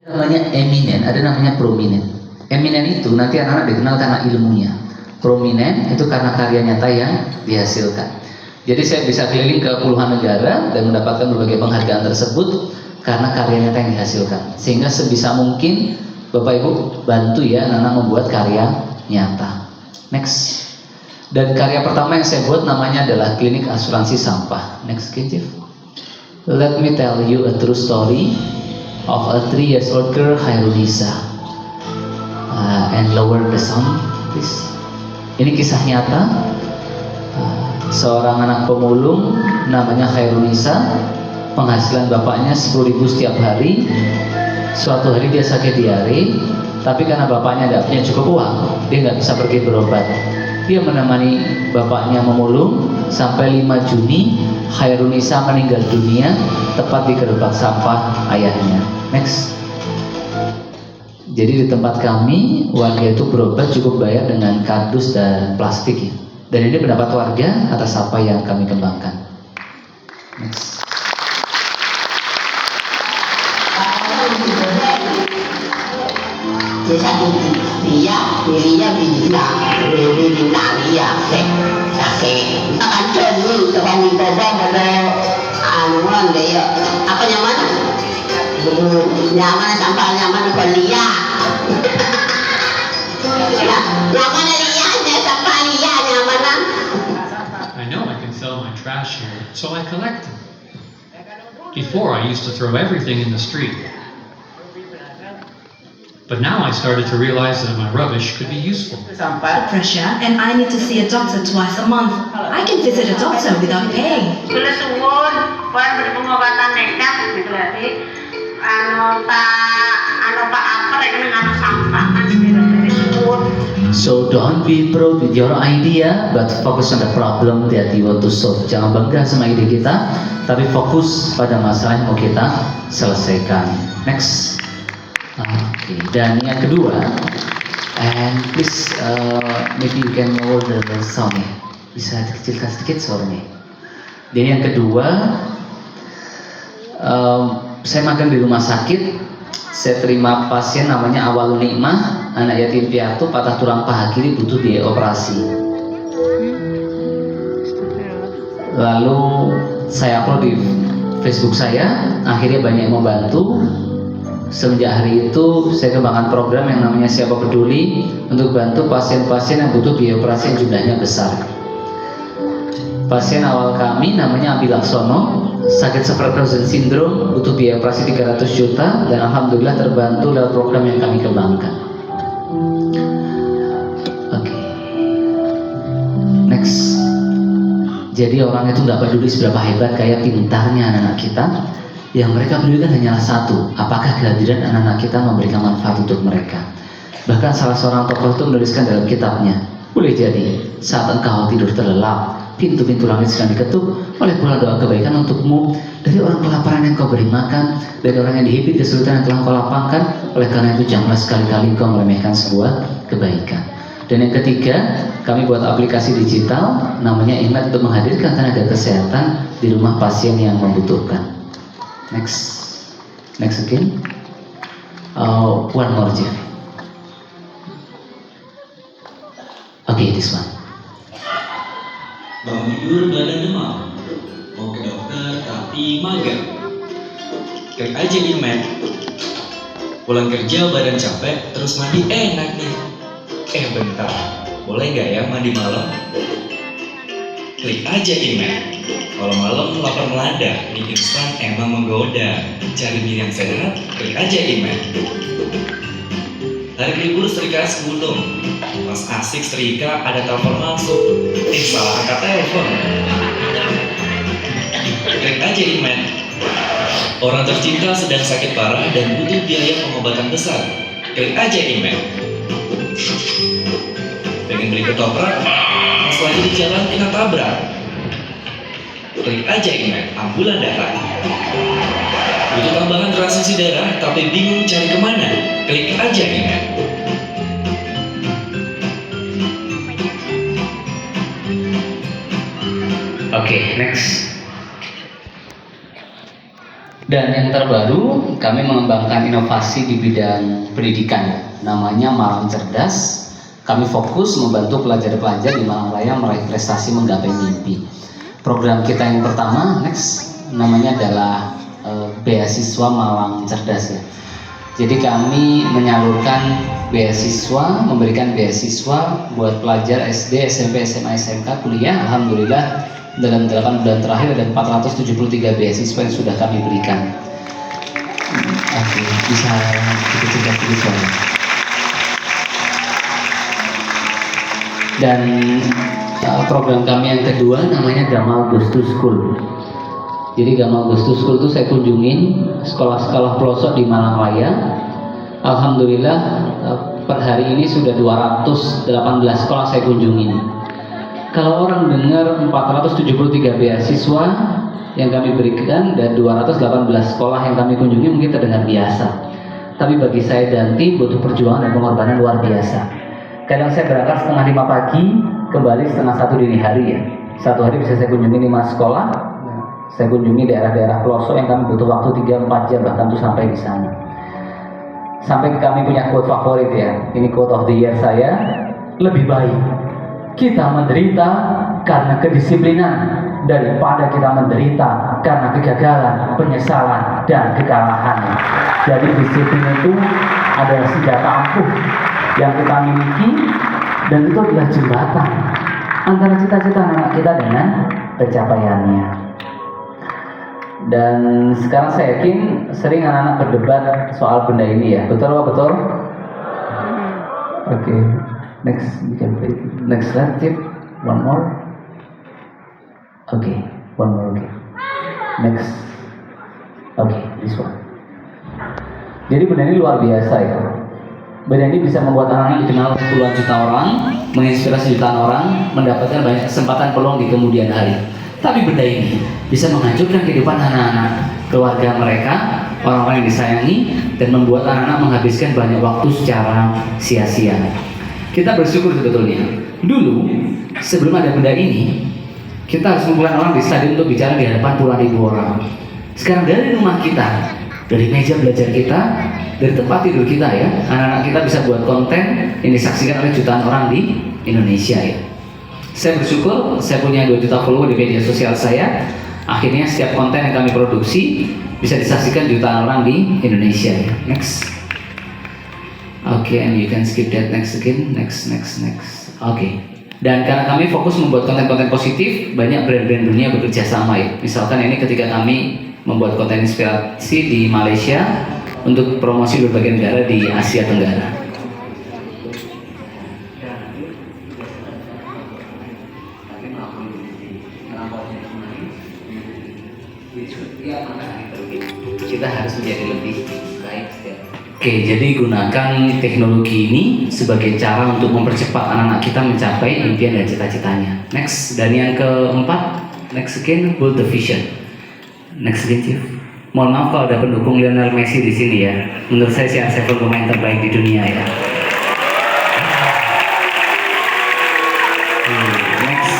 Namanya eminen, ada namanya prominent. Eminen itu nanti anak-anak dikenal karena ilmunya. Prominent itu karena karya nyata yang dihasilkan. Jadi saya bisa keliling ke puluhan negara dan mendapatkan berbagai penghargaan tersebut karena karya nyata yang dihasilkan. Sehingga sebisa mungkin Bapak Ibu bantu ya anak-anak membuat karya nyata. Next. Dan karya pertama yang saya buat namanya adalah klinik asuransi sampah. Next, Chief. Let me tell you a true story of a 3 years old girl, Khairunisa. And lower the sound, please. Ini kisah nyata. Seorang anak pemulung namanya Khairunisa. Penghasilan bapaknya 10.000 setiap hari. Suatu hari dia sakit diare, tapi karena bapaknya tidak punya cukup uang, dia nggak bisa pergi berobat. Dia menemani bapaknya memulung sampai 5 Juni Khairunisa meninggal dunia tepat di gerobak sampah ayahnya. Next. Jadi di tempat kami warga itu berobat cukup bayar dengan kardus dan plastik ya. Dan ini pendapat warga atas apa yang kami kembangkan. Next. Jadi satu dia bilang dia sakit akan dulu seorang bapak pada anuan dia apa nyaman nyaman sampai nyaman kuliah nyaman liahnya sampai liah nyaman. I know I can sell my trash here, so I collect them. Before I used to throw everything in the street. But now I started to realize that my rubbish could be useful. Pressure, and I need to see a doctor twice a month. I can visit a doctor without paying. Kula suwun, buat beri pengobatan nekat gitu berarti pak apa dengan sampah kan suwun. So don't be proud with your idea, but focus on the problem that you want to solve. Jangan bangga sama ide kita, tapi fokus pada masalah yang mau kita selesaikan. Next. Oke. Dan yang kedua, and please maybe you can lower the sound ya. Bisa dikecilkan sedikit suaranya. Dan yang kedua, saya magang di rumah sakit. Saya terima pasien namanya Awalun Nikmah, anak yatim piatu patah tulang paha kiri butuh biaya operasi. Lalu saya upload di Facebook saya, akhirnya banyak yang membantu. Semenjak hari itu saya kembangkan program yang namanya Siapa Peduli untuk bantu pasien-pasien yang butuh biaya operasi yang jumlahnya besar. Pasien awal kami namanya Abi Laksono, sakit Sjögren's syndrome, butuh biaya operasi 300 juta dan alhamdulillah terbantu lewat program yang kami kembangkan. Oke. Next. Jadi orang itu nggak peduli seberapa hebat kayak pintarnya anak-anak kita. Yang mereka pedulikan hanyalah satu, apakah kehadiran anak-anak kita memberikan manfaat untuk mereka. Bahkan salah seorang tokoh itu menuliskan dalam kitabnya, boleh jadi saat engkau tidur terlelap, pintu-pintu langit sedang diketuk oleh pula doa kebaikan untukmu dari orang kelaparan yang kau beri makan, dari orang yang dihimpit kesulitan yang telah kau lapangkan. Oleh karena itu janganlah sekali-kali kau meremehkan sebuah kebaikan. Dan yang ketiga, kami buat aplikasi digital namanya Imat untuk menghadirkan tenaga kesehatan di rumah pasien yang membutuhkan. Next again. One more, Jeff. Okay, this one. Bangun tidur badan demam, mau ke dokter tapi mager. Klik aja Imet. Pulang kerja badan capek, terus mandi enak nih. Bentar, boleh nggak ya mandi malam? Klik aja Imet. Kalau malam lapar melada, mie instan emang menggoda. Cari mie yang sehat, klik aja Imet. Tarik libur setrika es gulung. Pas asik setrika ada telepon masuk. Salah angkat telepon. Klik aja Imet. Orang tercinta sedang sakit parah dan butuh biaya pengobatan besar. Klik aja Imet. Pengen beli ketoprak, pas lagi di jalan kena tabrak. Klik aja Imet, ambulan datang. Butuh tambahan transfusi darah tapi bingung cari kemana? Klik aja Imet. Oke, next. Dan yang terbaru, kami mengembangkan inovasi di bidang pendidikan, namanya Malang Cerdas. Kami fokus membantu pelajar-pelajar di Malang Raya meraih prestasi menggapai mimpi. Program kita yang pertama, next, namanya adalah beasiswa Malang Cerdas ya. Jadi kami menyalurkan beasiswa, memberikan beasiswa buat pelajar SD, SMP, SMA, SMK, kuliah. Alhamdulillah dalam 8 bulan terakhir ada 473 beasiswa yang sudah kami berikan. Oke, bisa kita coba pilih soalnya. Dan program kami yang kedua namanya Gamal Goes to School. Jadi Gamal Goes to School itu saya kunjungin sekolah-sekolah pelosok di Malang Raya. Alhamdulillah per hari ini sudah 218 sekolah saya kunjungin. Kalau orang dengar 473 beasiswa yang kami berikan dan 218 sekolah yang kami kunjungi mungkin terdengar biasa. Tapi bagi saya dan tim butuh perjuangan dan pengorbanan luar biasa. Kadang saya berangkat setengah 5 pagi, kembali setengah 1 dini hari ya. Satu hari bisa saya kunjungi 5 sekolah. Saya kunjungi daerah-daerah pelosok yang kami butuh waktu 3-4 jam bahkan tuh sampai di sana. Sampai kami punya quote favorit ya. Ini quote of the year saya. Lebih baik kita menderita karena kedisiplinan daripada kita menderita karena kegagalan, penyesalan, dan kekalahan. Jadi disiplin itu adalah senjata ampuh yang kita miliki, dan itu adalah jembatan antara cita-cita anak kita dengan pencapaiannya. Dan sekarang saya yakin sering anak-anak berdebat soal benda ini ya. Betul apa betul? Oke. Next, we can play. Next slide, tip. One more. Okay, one more. Okay. Next. Okay, this one. Jadi benda ini luar biasa ya. Benda ini bisa membuat anak-anak dikenal puluhan juta orang, menginspirasi jutaan orang, mendapatkan banyak kesempatan peluang di kemudian hari. Tapi benda ini bisa menghancurkan kehidupan anak-anak, keluarga mereka, orang-orang yang disayangi, dan membuat anak-anak menghabiskan banyak waktu secara sia-sia. Kita bersyukur sebetulnya. Dulu, sebelum ada benda ini, kita harus mengumpulkan orang di stadion untuk bicara di hadapan puluhan ribu orang. Sekarang dari rumah kita, dari meja belajar kita, dari tempat tidur kita ya, anak-anak kita bisa buat konten yang disaksikan oleh jutaan orang di Indonesia ya. Saya bersyukur, saya punya 2 juta follower di media sosial saya. Akhirnya setiap konten yang kami produksi bisa disaksikan jutaan orang di Indonesia ya. Next. Okay, and you can skip that next again. Next. Okay. Dan karena kami fokus membuat konten-konten positif, banyak brand-brand dunia bekerja sama ya. Misalkan ini ketika kami membuat konten inspirasi di Malaysia untuk promosi berbagai negara di Asia Tenggara. Kita harus menjadi lebih baik. Oke, jadi gunakan teknologi ini sebagai cara untuk mempercepat anak-anak kita mencapai impian dan cita-citanya. Next, dan yang keempat, next again, build the vision. Next again, Chief. Mohon maaf kalau ada pendukung Lionel Messi di sini ya. Menurut saya CR7 pemain terbaik di dunia ya. Next.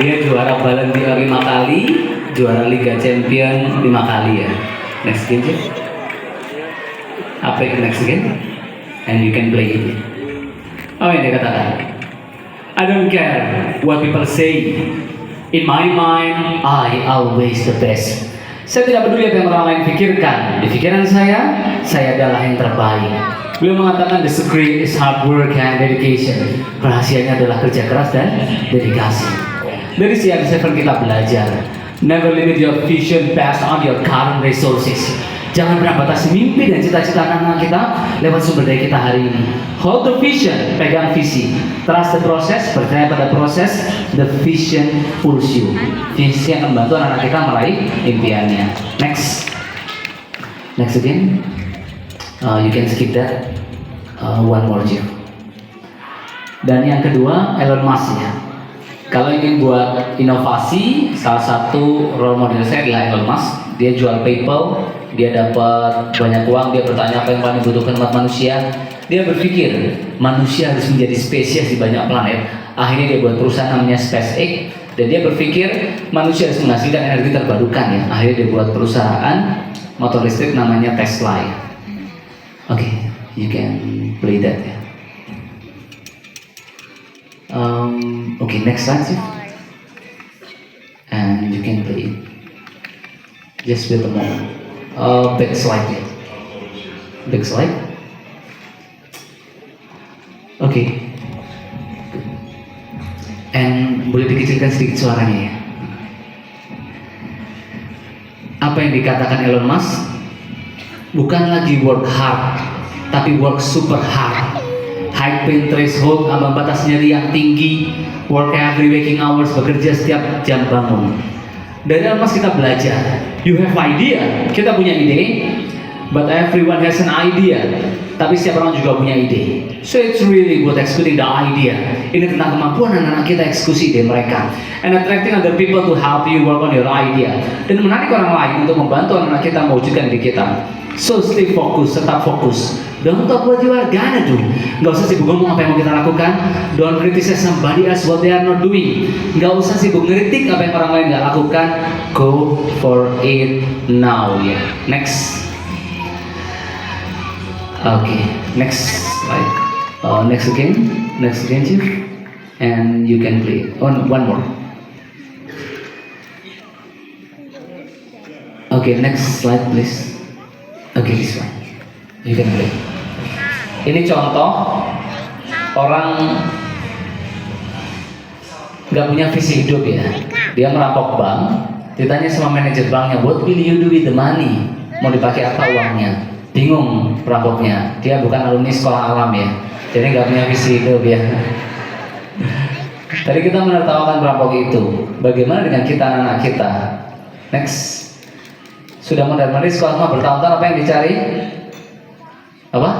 Dia juara Ballon d'Or 5 kali, juara Liga Champion 5 kali ya. Next again, Chief. Apa itu next again? And you can play it. Apa yang dia katakan? I don't care what people say. In my mind, I always the best. Saya tidak peduli apa yang orang lain pikirkan. Di pikiran saya adalah yang terbaik. Beliau mengatakan the secret is hard work and dedication. Rahasianya adalah kerja keras dan dedikasi. Dari CR7 kita belajar. Never limit your vision based on your current resources. Jangan pernah batasi mimpi dan cita-cita anak-anak kita lewat sumber daya kita hari ini. Hold the vision, pegang visi. Trust the process, percaya pada proses. The vision pulls you. Visi yang membantu anak-anak kita meraih impiannya. Next again. You can skip that. One more Jeff. Dan yang kedua, Elon Musk ya. Kalau ingin buat inovasi, salah satu role model saya adalah Elon Musk. Dia jual PayPal, dia dapat banyak uang, dia bertanya apa yang paling dibutuhkan umat manusia. Dia berpikir manusia harus menjadi spesies di banyak planet. Akhirnya dia buat perusahaan namanya SpaceX. Dan dia berpikir manusia harus menghasilkan energi terbarukan ya. Akhirnya dia buat perusahaan motor listrik namanya Tesla ya. Oke, you can play that ya. Okay, next slide sih. And you can play it. Just wait a moment. Back slide ya. Back slide. Oke. And boleh dikecilkan sedikit suaranya ya. Apa yang dikatakan Elon Musk bukan lagi work hard, tapi work super hard. High pain threshold, ambang batas nyeri yang tinggi, work every waking hours, bekerja setiap jam bangun. Dari Elon Musk kita belajar. You have idea, kita punya ide, but everyone has an idea. Tapi setiap orang juga punya ide. So it's really good executing the idea. Ini tentang kemampuan anak-anak kita eksekusi ide mereka. And attracting other people to help you work on your idea. Dan menarik orang lain untuk membantu anak-anak kita mewujudkan ide kita. So stay fokus, tetap fokus. Don't talk what you are gonna do. Gak usah sibuk ngomong apa yang mau kita lakukan. Don't criticize somebody else what they are not doing. Gak usah sibuk ngeritik apa yang orang lain gak lakukan. Go for it now ya. Next. Okay, next slide. Next again, Chief. And you can play. One more. Okay, next slide, please. Okay, this one. You can play. Ini contoh orang nggak punya visi hidup ya. Dia merampok bank. Ditanya sama manajer banknya, what will you do with the money? Mau dipakai apa uangnya? Bingung perampoknya, dia bukan alumni sekolah alam ya, jadi nggak punya visi hidup ya. Tadi kita menertawakan perampok itu, bagaimana dengan kita anak-anak kita? Next, sudah mondar-mandir sekolah mah bertahun-tahun, apa yang dicari? Apa?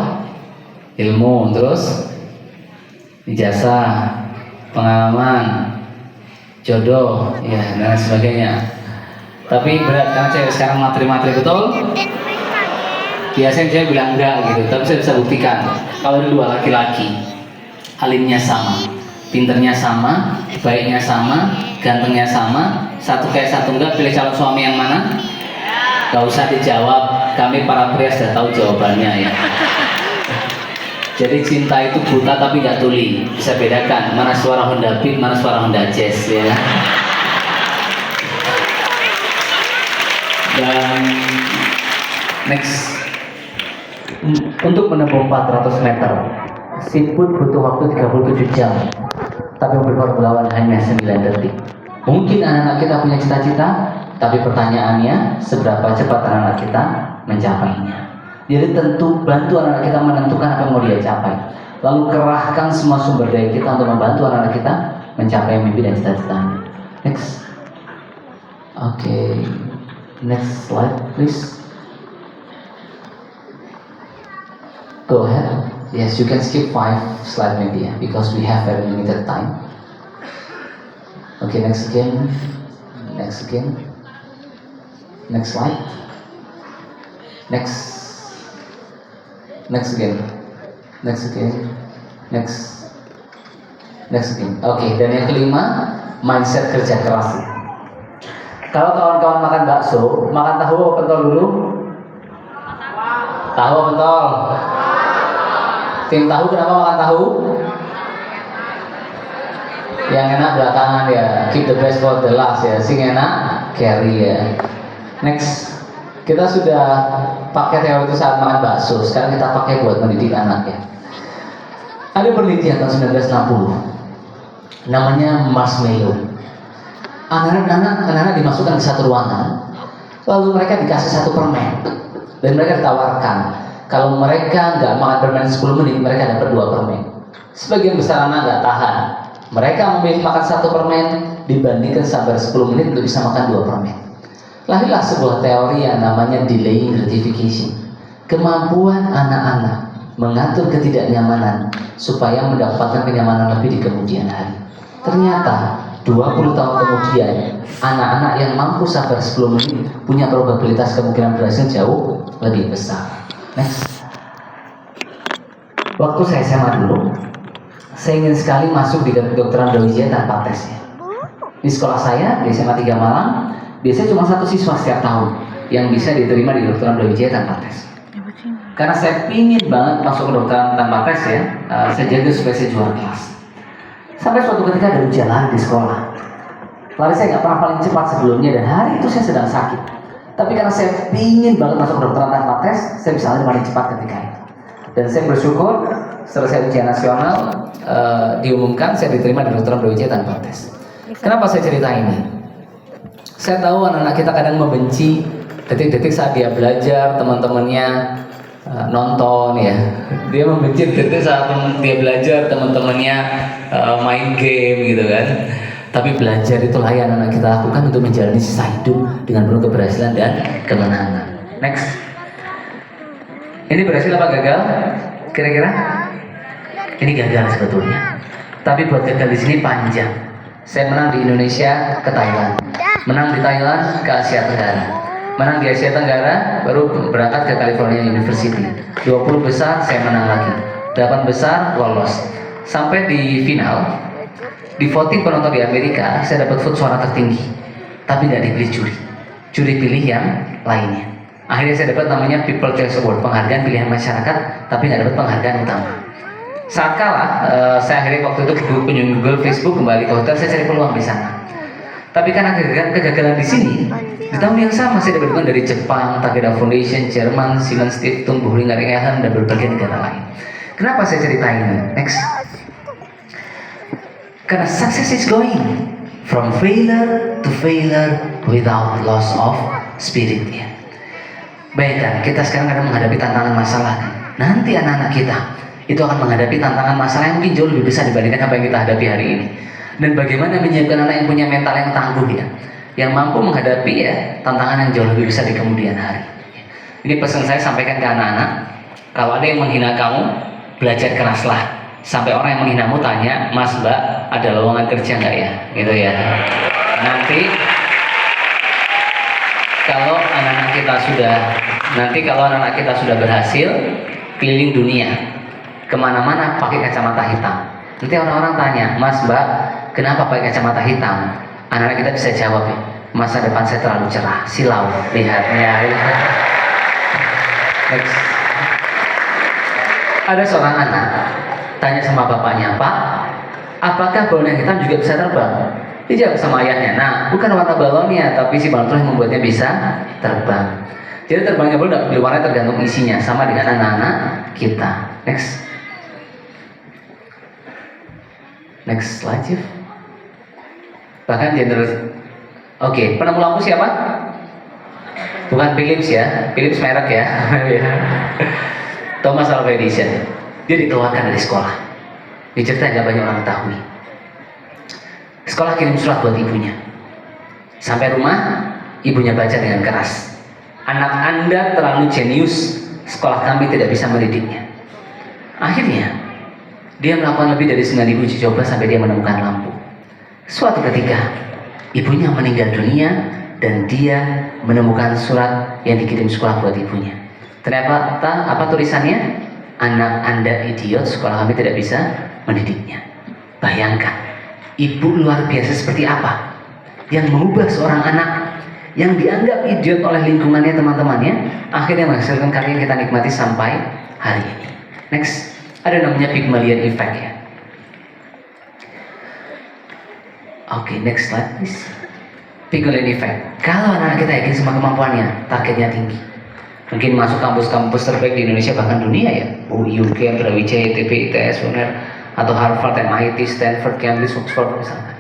Ilmu, terus ijazah, pengalaman, jodoh, ya dan sebagainya. Tapi berat karena cewek sekarang materi-materi betul. Biasanya saya bilang enggak gitu, tapi saya bisa buktikan kalau ada dua laki-laki, halimnya sama, pinternya sama, baiknya sama, gantengnya sama, satu kayak satu enggak, pilih calon suami yang mana? Gak usah dijawab, kami para pria sudah tahu jawabannya ya. Jadi cinta itu buta tapi nggak tuli, bisa bedakan mana suara Honda Beat, mana suara Honda Jazz ya. Dan next. Untuk menempuh 400 meter, siput butuh waktu 37 jam, tapi mobil Formula One hanya 9 detik. Mungkin anak-anak kita punya cita-cita, tapi pertanyaannya, seberapa cepat anak-anak kita mencapainya? Jadi tentu bantu anak-anak kita menentukan apa yang mau dia capai. Lalu kerahkan semua sumber daya kita untuk membantu anak-anak kita mencapai mimpi dan cita-citanya. Next. Okay. Next slide, please. Go ahead. Yes, you can skip 5 slides maybe, because we have very limited time. Okay, next again. Next slide. Next again. Okay, dan yang kelima, mindset kerja keras. Kalau kawan-kawan makan bakso, makan tahu apa pentol dulu? Tahu apa pentol? Tim tahu kenapa makan tahu? Yang enak belakangan ya, keep the best for the last ya. Sing enak, carry ya. Next, kita sudah pakai teori itu saat makan bakso. Sekarang kita pakai buat mendidik anak ya. Ada penelitian tahun 1960, namanya marshmallow. Anak-anak dimasukkan ke satu ruangan, lalu mereka dikasih satu permen, dan mereka ditawarkan. Kalau mereka nggak makan permen 10 menit, mereka dapat 2 permen. Sebagian besar anak nggak tahan. Mereka memilih makan 1 permen dibandingkan sabar 10 menit untuk bisa makan 2 permen. Lahirlah sebuah teori yang namanya delaying gratification. Kemampuan anak-anak mengatur ketidaknyamanan supaya mendapatkan kenyamanan lebih di kemudian hari. Ternyata 20 tahun kemudian, anak-anak yang mampu sabar 10 menit punya probabilitas kemungkinan berhasil jauh lebih besar. Next. Waktu saya SMA dulu, saya ingin sekali masuk di kedokteran Brawijaya tanpa tes ya. Di sekolah saya di SMA 3 Malang, biasanya cuma 1 siswa setiap tahun yang bisa diterima di kedokteran Brawijaya tanpa tes. Karena saya pingin banget masuk kedokteran tanpa tes ya, saya jaga supaya saya juara kelas. Sampai suatu ketika ada ujian lari di sekolah. Lari saya nggak pernah paling cepat sebelumnya dan hari itu saya sedang sakit. Tapi karena saya pingin banget masuk kedokteran tanpa tes, saya bisa lari paling cepat ketika itu. Dan saya bersyukur selesai ujian nasional diumumkan saya diterima di kedokteran Brawijaya tanpa tes. Kenapa saya cerita ini? Saya tahu anak-anak kita kadang membenci detik-detik saat dia belajar, teman-temannya nonton ya. Dia membenci detik-detik saat dia belajar, teman-temannya main game gitu kan. Tapi belajar itulah yang anak-anak kita lakukan untuk menjalani sisa hidup dengan penuh keberhasilan dan kemenangan. Next. Ini berhasil apa gagal? Kira-kira? Ini gagal sebetulnya. Tapi buat gagal di sini panjang. Saya menang di Indonesia ke Thailand, menang di Thailand ke Asia Tenggara, menang di Asia Tenggara baru berangkat ke California University. 20 besar saya menang lagi, 8 besar lolos. Sampai di final, di voting penonton di Amerika saya dapat vote suara tertinggi, tapi nggak dipilih juri pilih yang lainnya. Akhirnya saya dapat namanya People Choice Award, penghargaan pilihan masyarakat, tapi nggak dapat penghargaan utama. Saat kalah, saya akhirnya waktu itu kunjungi Google, Facebook, kembali ke hotel, saya cari peluang di sana. Tapi karena kegagalan di sini, di tahun yang sama saya dapat dukungan dari Jepang, Takeda Foundation, Jerman, Siemens Stiftung, Boehringer Ingelheim, dan berbagai negara lain. Kenapa saya cerita ini? Next. Karena success is going from failure to failure without loss of spirit. Ya. Baik kan, kita sekarang kadang menghadapi tantangan masalah kan. Nanti anak-anak kita itu akan menghadapi tantangan masalah yang mungkin jauh lebih besar dibandingkan apa yang kita hadapi hari ini. Dan bagaimana menyiapkan anak yang punya mental yang tangguh ya, yang mampu menghadapi ya tantangan yang jauh lebih besar di kemudian hari. Ini pesan saya sampaikan ke anak-anak, kalau ada yang menghina kamu, belajar keraslah. Sampai orang yang menghinamu tanya, Mas Mbak, ada lowongan kerja nggak ya? Gitu ya. Nanti kalau anak-anak kita sudah berhasil keliling dunia, kemana-mana pakai kacamata hitam. Nanti orang-orang tanya, Mas Mbak, kenapa pakai kacamata hitam? Anak-anak kita bisa jawab, masa depan saya terlalu cerah, silau, lihatnya. Next. Ada seorang anak tanya sama bapaknya, Pak, apakah balon yang hitam juga bisa terbang? Dijawab sama ayahnya, nah bukan warna balonnya, tapi si balon yang membuatnya bisa terbang. Jadi terbangnya balon di warna tergantung isinya, sama dengan anak-anak kita. Next slide, Chief. Bahkan Oke, penemu lampu siapa? Bukan Philips ya, Philips merek ya. Thomas Alva Edison. Dia dikeluarkan dari sekolah. Ini cerita nggak banyak orang ketahui. Sekolah kirim surat buat ibunya. Sampai rumah, ibunya baca dengan keras. Anak Anda terlalu jenius, sekolah kami tidak bisa mendidiknya. Akhirnya, dia melakukan lebih dari 9.000 uji coba sampai dia menemukan lampu. Suatu ketika, ibunya meninggal dunia dan dia menemukan surat yang dikirim sekolah buat ibunya. Ternyata apa tulisannya? Anak Anda idiot, sekolah kami tidak bisa mendidiknya. Bayangkan, ibu luar biasa seperti apa yang mengubah seorang anak yang dianggap idiot oleh lingkungannya, teman-temannya, akhirnya menghasilkan karya yang kita nikmati sampai hari ini. Next, ada namanya Pygmalion Effect ya. Oke, next slide please. Pygmalion Effect. Kalau anak kita yakin sama kemampuannya, targetnya tinggi, mungkin masuk kampus-kampus terbaik di Indonesia bahkan dunia ya, UI, UGM, Brawijaya, ITB, ITS, UNER, atau Harvard, MIT, Stanford, Cambridge, Oxford misalkan.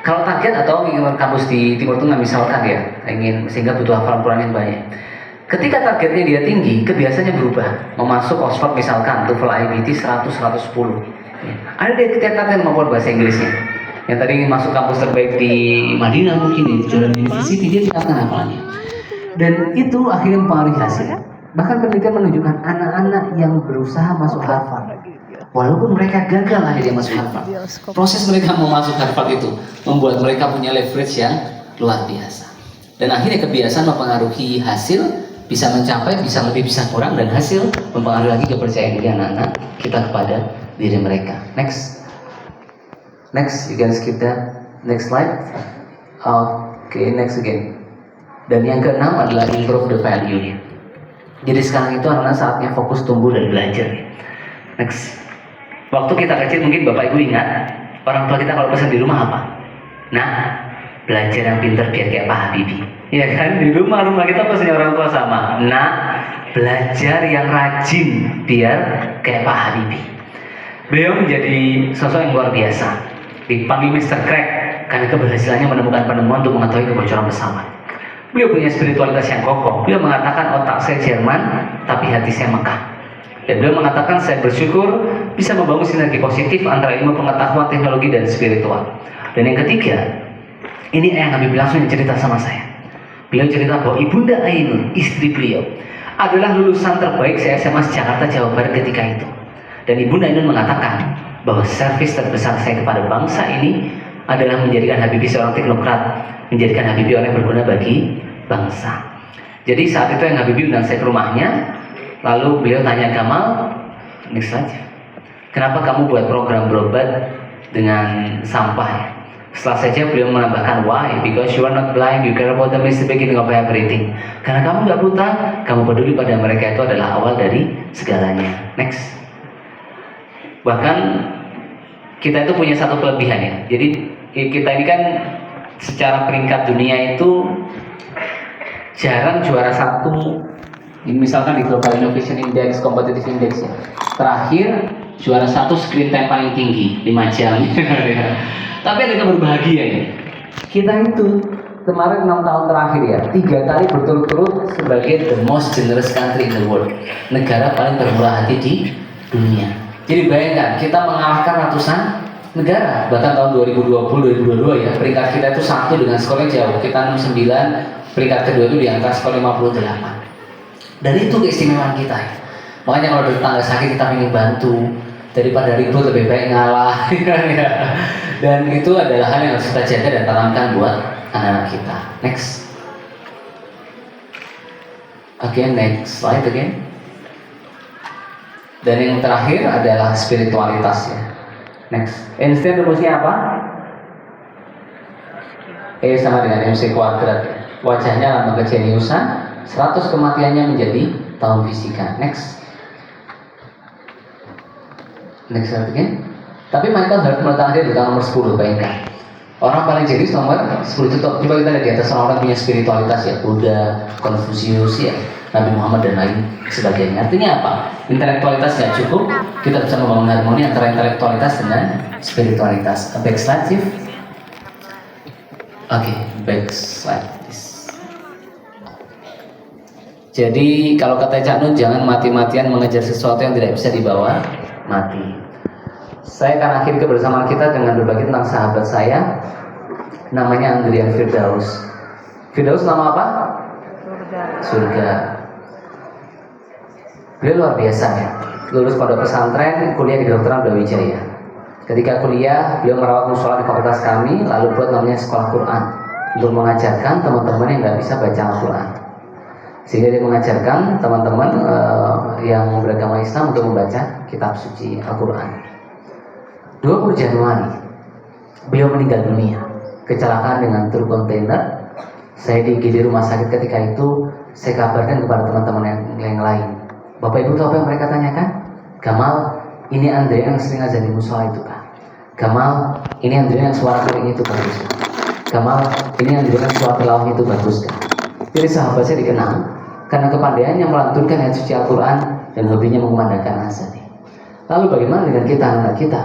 Kalau target atau ingin kampus di Timur Tengah misalkan ya, ingin sehingga butuh hafalan Quran yang banyak. Ketika targetnya dia tinggi, kebiasaannya berubah. Mau masuk Oxford misalkan, TOEFL IBT 100-110. Ya. Ada dia ketika kemampuan bahasa Inggrisnya. Yang tadi ingin masuk kampus terbaik di Madinah mungkin di Jordan University, dia tingkatkan hafalannya. Dan itu akhirnya mempengaruhi hasil. Bahkan penelitian menunjukkan anak-anak yang berusaha masuk Harvard, walaupun mereka gagal akhirnya masuk Harvard, proses mereka mau masuk Harvard itu membuat mereka punya leverage yang luar biasa. Dan akhirnya kebiasaan mempengaruhi hasil, bisa mencapai, bisa lebih, bisa kurang, dan hasil mempengaruhi lagi kepercayaan diri anak-anak kita kepada diri mereka. Next, you can skip that. Next slide. Oke, next again. Dan yang keenam adalah improve the value. Jadi sekarang itu anak saatnya fokus tumbuh dan belajar. Next. Waktu kita kecil mungkin Bapak Ibu ingat, orang tua kita kalau pesan di rumah apa? Nah, belajar yang pintar biar kayak Pak Habibie. Ya kan, di rumah kita pesannya orang tua sama. Nah, belajar yang rajin biar kayak Pak Habibie. Beliau menjadi sosok yang luar biasa. Dipanggil Mr. Crack karena keberhasilannya menemukan penemuan untuk mengetahui kebocoran pesawat. Beliau punya spiritualitas yang kokoh. Beliau mengatakan otak saya Jerman, tapi hati saya Mekah. Dan beliau mengatakan saya bersyukur bisa membangun sinergi positif antara ilmu pengetahuan, teknologi, dan spiritual. Dan yang ketiga, ini Ayang Habibie langsung cerita sama saya. Beliau cerita bahwa Ibunda Ainun, istri beliau, adalah lulusan terbaik SMA Jakarta, Jawa Barat ketika itu. Dan Ibunda Ainun mengatakan bahwa servis terbesar saya kepada bangsa ini adalah menjadikan Habibie seorang teknokrat, menjadikan Habibie orang yang berguna bagi bangsa. Jadi saat itu yang Habibie undang saya ke rumahnya, lalu beliau tanya, Gamal, next saja, kenapa kamu buat program berobat dengan sampah ya? Setelah saja beliau menambahkan, why? Because you are not blind, you care about them is the beginning of everything. Karena kamu nggak buta, kamu peduli pada mereka, itu adalah awal dari segalanya. Next. Bahkan kita itu punya satu kelebihan ya. Jadi kita ini kan secara peringkat dunia itu jarang juara satu. Ini misalkan di Global Innovation Index, Competitive Index ya. Terakhir juara satu screen time paling tinggi 5 jam. Tapi ada kabar bahagia ya. Kita itu kemarin 6 tahun terakhir ya, 3 kali berturut-turut sebagai the most generous country in the world, negara paling bermurah hati di dunia. Jadi bayangkan kita mengalahkan ratusan negara. Bahkan tahun 2020-2022 ya, peringkat kita itu 1 dengan skornya jauh. Kita 69, peringkat kedua itu di angka skor 58. Dan itu keistimewaan kita ya. Makanya kalau ada tetangga sakit kita ingin bantu, daripada ribut lebih baik ngalah. Dan itu adalah hal yang harus kita jaga dan tanamkan buat anak-anak kita. Next. Again, next slide again. Dan yang terakhir adalah spiritualitas ya. Next. Einstein rumusnya apa? E sama dengan MC kuadrat ya. Wajahnya lambang kejeniusan, 100 kematiannya menjadi tahun fisika. Next. Next slide again. Tapi Michael Hart meletakkan dia di tahun nomor 10, bayangkan. Orang paling jenius nomor 10 itu. Coba kita lihat di atas, orang-orang punya spiritualitas ya, Buddha, Konfusius ya, Nabi Muhammad dan lain sebagainya. Artinya apa? Intelektualitas nggak cukup, kita bisa membangun harmoni antara intelektualitas dengan spiritualitas. Back slide, Chief. Oke, back slide please. Jadi kalau kata Cak Nun, jangan mati-matian mengejar sesuatu yang tidak bisa dibawa mati. Saya akan akhiri kebersamaan kita dengan berbagi tentang sahabat saya, namanya Andrian Firdaus. Firdaus nama apa? Surga. Beliau luar biasa ya. Lulus pada pesantren, kuliah di kedokteran Brawijaya. Ketika kuliah, beliau merawat musola di fakultas kami, lalu buat namanya sekolah Quran untuk mengajarkan teman-teman yang nggak bisa baca Al-Quran. Sehingga dia mengajarkan teman-teman yang beragama Islam untuk membaca kitab suci Al-Quran. 20 Januari beliau meninggal dunia kecelakaan dengan truk kontainer. Saya di IGD rumah sakit ketika itu. Saya kabarkan kepada teman-teman yang lain. Bapak Ibu tahu apa yang mereka tanyakan? Gamal, ini Andre yang sering azan di musola itu Pak. Gamal, ini Andre yang suara kering itu bagus Pak. Gamal, ini Andre yang suara tilawah itu bagus Pak. Jadi sahabat saya dikenal karena kepandaiannya melantunkan ayat suci Al-Quran dan hobinya mengumandangkan azan. Lalu bagaimana dengan kita, anak kita?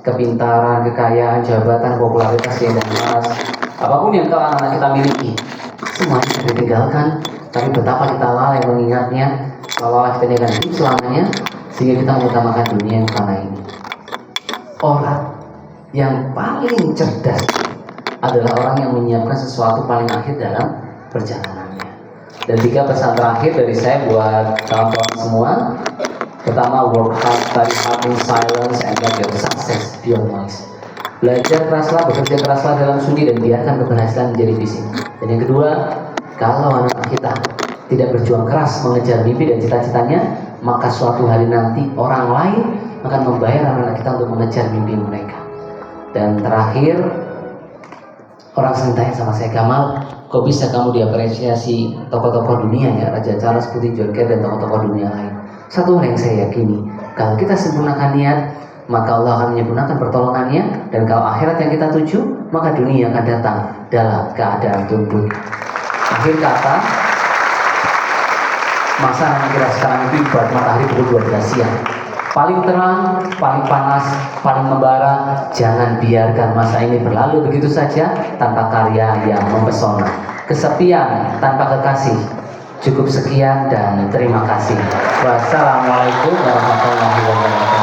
Kepintaran, kekayaan, jabatan, popularitas yang dan malas, apapun yang anak kita miliki, semuanya bisa ditinggalkan. Tapi betapa kita lalai mengingatnya, kalau kita akan hidup selamanya, sehingga kita mengutamakan dunia yang fana ini. Orang yang paling cerdas adalah orang yang menyiapkan sesuatu paling akhir dalam perjalanannya. Dan 3 pesan terakhir dari saya buat kawan-kawan semua. Pertama, work hard, study hard in silence, and get your success beyond noise. Belajar keraslah, bekerja keraslah dalam sunyi, dan biarkan keberhasilan menjadi bising. Dan yang kedua, kalau anak kita tidak berjuang keras mengejar mimpi dan cita-citanya, maka suatu hari nanti orang lain akan membayar anak kita untuk mengejar mimpi mereka. Dan terakhir, Orang sering tanya sama saya, Kamal, kok bisa kamu diapresiasi tokoh-tokoh dunia ya, Raja Charles, Putri Georgia, dan tokoh-tokoh dunia lain? Satu hal yang saya yakini, kalau kita sempurnakan niat, maka Allah akan menyempurnakan pertolongannya, dan kalau akhirat yang kita tuju, maka dunia akan datang dalam keadaan tunduk. Akhir kata, masa yang kita sekarang itu ibarat matahari pukul 12 siang. Paling terang, paling panas, paling membara. Jangan biarkan masa ini berlalu begitu saja tanpa karya yang mempesona. Kesepian tanpa kekasih. Cukup sekian dan terima kasih. Wassalamualaikum warahmatullahi wabarakatuh.